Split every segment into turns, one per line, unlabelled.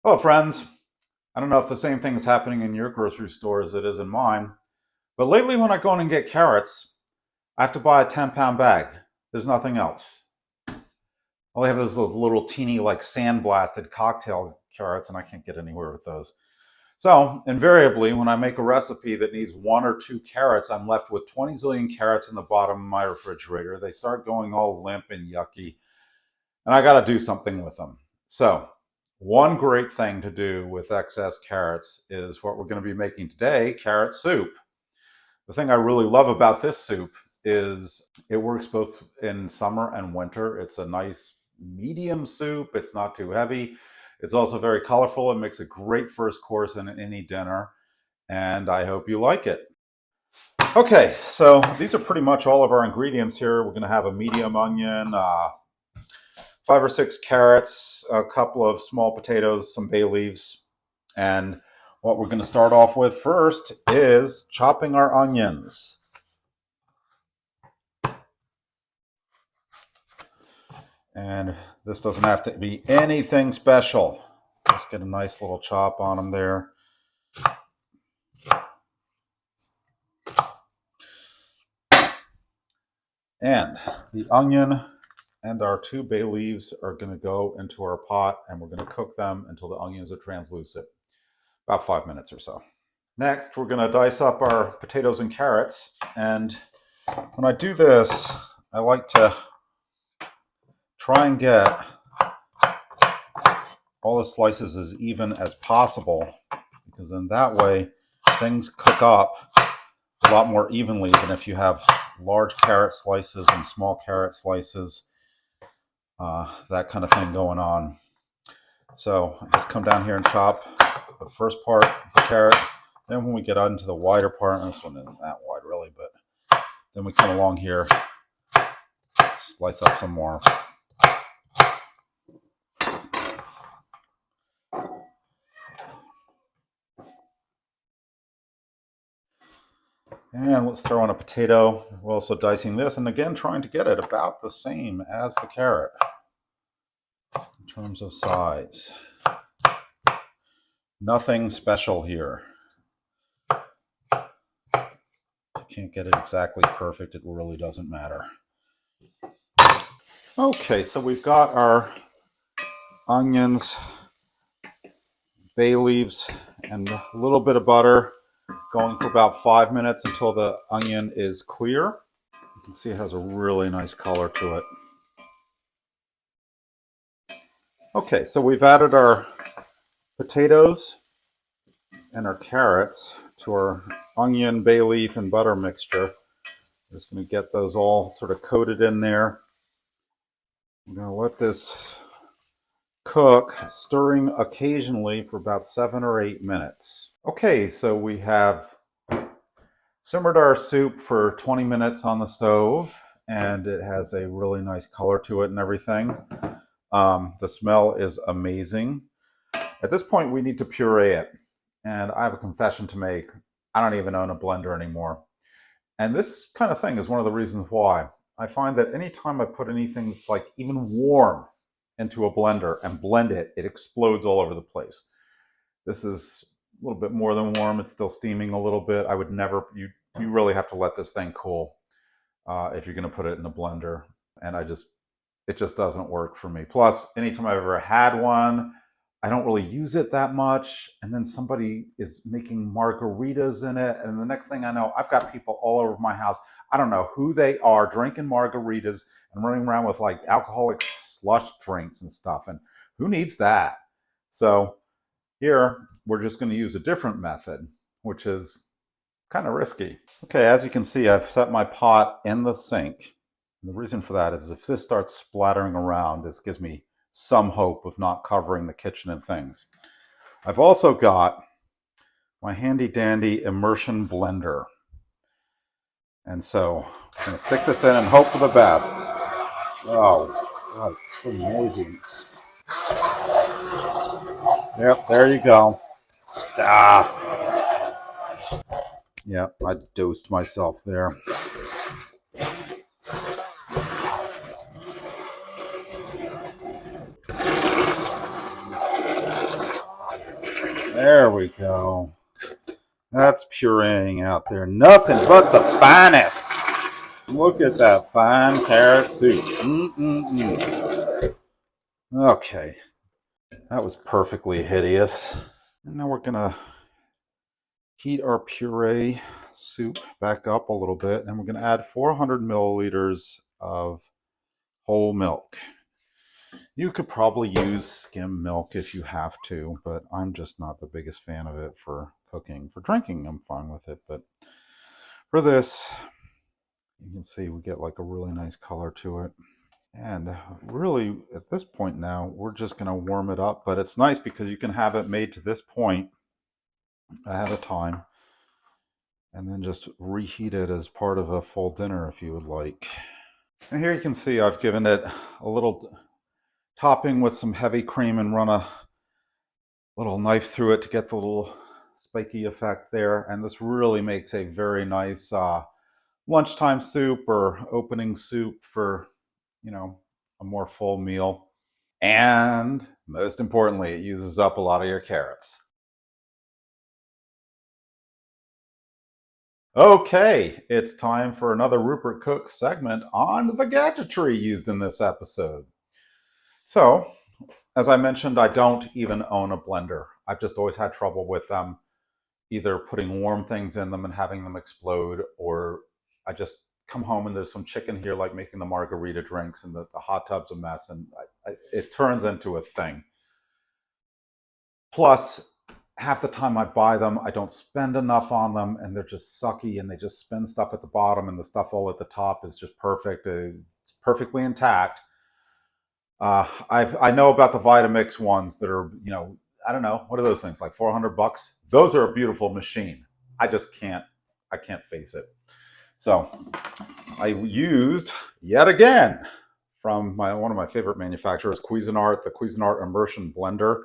Hello, friends. I don't know if the same thing is happening in your grocery store as it is in mine, but lately when I go in and get carrots, I have to buy a 10-pound bag. There's nothing else. All I have is those little teeny, like sandblasted cocktail carrots, and I can't get anywhere with those. So, invariably, when I make a recipe that needs one or two carrots, I'm left with 20 zillion carrots in the bottom of my refrigerator. They start going all limp and yucky, and I got to do something with them. So, one great thing to do with excess carrots is what we're going to be making today, carrot soup. The thing I really love about this soup is it works both in summer and winter. It's a nice medium soup. It's not too heavy. It's also very colorful. It makes a great first course in any dinner, and I hope you like it. Okay, so these are pretty much all of our ingredients here. We're going to have a medium onion, 5 or 6 carrots, a couple of small potatoes, some bay leaves. And what we're going to start off with first is chopping our onions. And this doesn't have to be anything special. Just get a nice little chop on them there. And the onion and our 2 bay leaves are going to go into our pot, and we're going to cook them until the onions are translucent, about 5 minutes or so. Next, we're going to dice up our potatoes and carrots, and when I do this, I like to try and get all the slices as even as possible, because in that way things cook up a lot more evenly than if you have large carrot slices and small carrot slices, that kind of thing going on. So I just come down here and chop the first part of the carrot. Then when we get out into the wider part, and this one isn't that wide really, but then we come along here, slice up some more. And let's throw in a potato. We're also dicing this, and again, trying to get it about the same as the carrot in terms of size. Nothing special here. Can't get it exactly perfect. It really doesn't matter. Okay, so we've got our onions, bay leaves, and a little bit of butter going for about 5 minutes until the onion is clear. You can see it has a really nice color to it. Okay, so we've added our potatoes and our carrots to our onion, bay leaf, and butter mixture. I'm just going to get those all sort of coated in there. I'm going to let this cook, stirring occasionally for about 7 or 8 minutes. Okay, so we have simmered our soup for 20 minutes on the stove, and it has a really nice color to it and everything. The smell is amazing. At this point, we need to puree it. And I have a confession to make. I don't even own a blender anymore. And this kind of thing is one of the reasons why. I find that anytime I put anything that's like even warm into a blender and blend it, it explodes all over the place. This is a little bit more than warm. It's still steaming a little bit. I would never, you really have to let this thing cool if you're going to put it in a blender. And it just doesn't work for me. Plus, anytime I've ever had one, I don't really use it that much. And then somebody is making margaritas in it. And the next thing I know, I've got people all over my house. I don't know who they are drinking margaritas and running around with like alcoholic slush drinks and stuff. And who needs that? So here, we're just going to use a different method, which is kind of risky. Okay, as you can see, I've set my pot in the sink. And the reason for that is if this starts splattering around, this gives me some hope of not covering the kitchen and things. I've also got my handy dandy immersion blender. And so I'm going to stick this in and hope for the best. Oh, God, it's so noisy. Yep, there you go. Yep, I dosed myself there. There we go. That's pureeing out there. Nothing but the finest. Look at that fine carrot soup. Okay. That was perfectly hideous. And now we're going to heat our puree soup back up a little bit. And we're going to add 400 milliliters of whole milk. You could probably use skim milk if you have to, but I'm just not the biggest fan of it for cooking. For drinking, I'm fine with it, but for this, you can see we get like a really nice color to it. And really, at this point now, we're just going to warm it up, but it's nice because you can have it made to this point ahead of time and then just reheat it as part of a full dinner if you would like. And here you can see I've given it a little topping with some heavy cream and run a little knife through it to get the little spiky effect there. And this really makes a very nice lunchtime soup or opening soup for, you know, a more full meal. And most importantly, it uses up a lot of your carrots. Okay, it's time for another Rupert Cook segment on the gadgetry used in this episode. So, as I mentioned, I don't even own a blender. I've just always had trouble with them, either putting warm things in them and having them explode, or I just come home and there's some chicken here, like making the margarita drinks, and the hot tub's a mess, and it turns into a thing. Plus, half the time I buy them, I don't spend enough on them, and they're just sucky, and they just spin stuff at the bottom, and the stuff all at the top is just perfect. It's perfectly intact. I know about the Vitamix ones that are, you know, I don't know, what are those things, like $400? Those are a beautiful machine. I just can't face it. So I used, yet again, from one of my favorite manufacturers, Cuisinart, the Cuisinart Immersion Blender.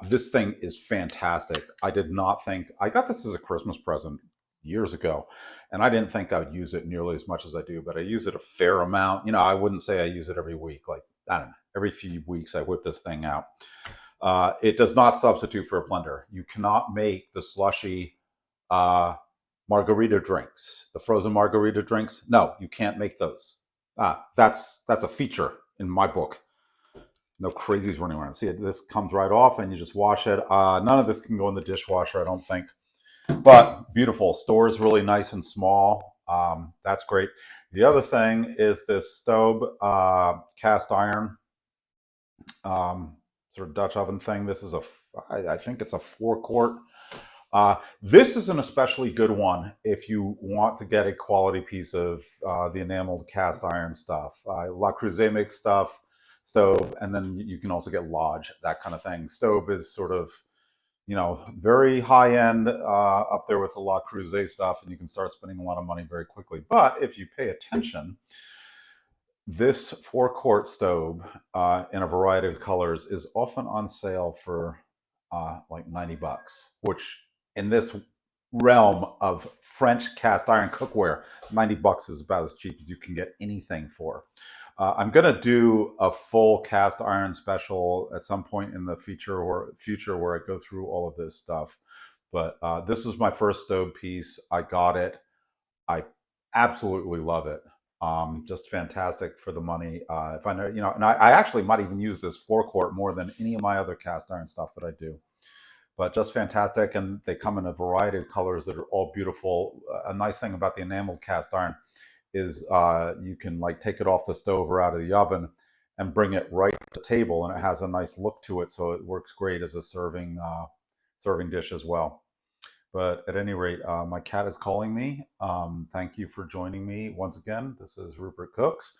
This thing is fantastic. I did not think, I got this as a Christmas present years ago, and I didn't think I would use it nearly as much as I do, but I use it a fair amount. You know, I wouldn't say I use it every week. Like, I don't know, every few weeks I whip this thing out. It does not substitute for a blender. You cannot make the slushy margarita drinks, the frozen margarita drinks. No, you can't make those. That's a feature in my book. No crazies running around. See, this comes right off and you just wash it. None of this can go in the dishwasher, I don't think. But beautiful. Store's really nice and small. That's great. The other thing is this Staub cast iron sort of Dutch oven thing. This is I think it's a 4-quart. This is an especially good one if you want to get a quality piece of the enameled cast iron stuff. Le Creuset makes stuff, Staub, and then you can also get Lodge, that kind of thing. Staub is sort of, you know, very high end, up there with the Le Creuset stuff, and you can start spending a lot of money very quickly. But if you pay attention, this 4-quart Staub in a variety of colors is often on sale for like $90, which in this realm of French cast iron cookware, $90 is about as cheap as you can get anything for. I'm going to do a full cast iron special at some point in the future where I go through all of this stuff. But this was my first Staub piece. I got it. I absolutely love it. Just fantastic for the money. If I know, you know, and I actually might even use this 4-quart more than any of my other cast iron stuff that I do. But just fantastic, and they come in a variety of colors that are all beautiful. A nice thing about the enameled cast iron is you can like take it off the stove or out of the oven and bring it right to the table, and it has a nice look to it, so it works great as a serving dish as well. But at any rate, my cat is calling me. Thank you for joining me once again. This is Rupert Cooks.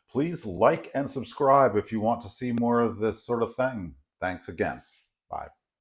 Please like and subscribe if you want to see more of this sort of thing. Thanks again. Bye.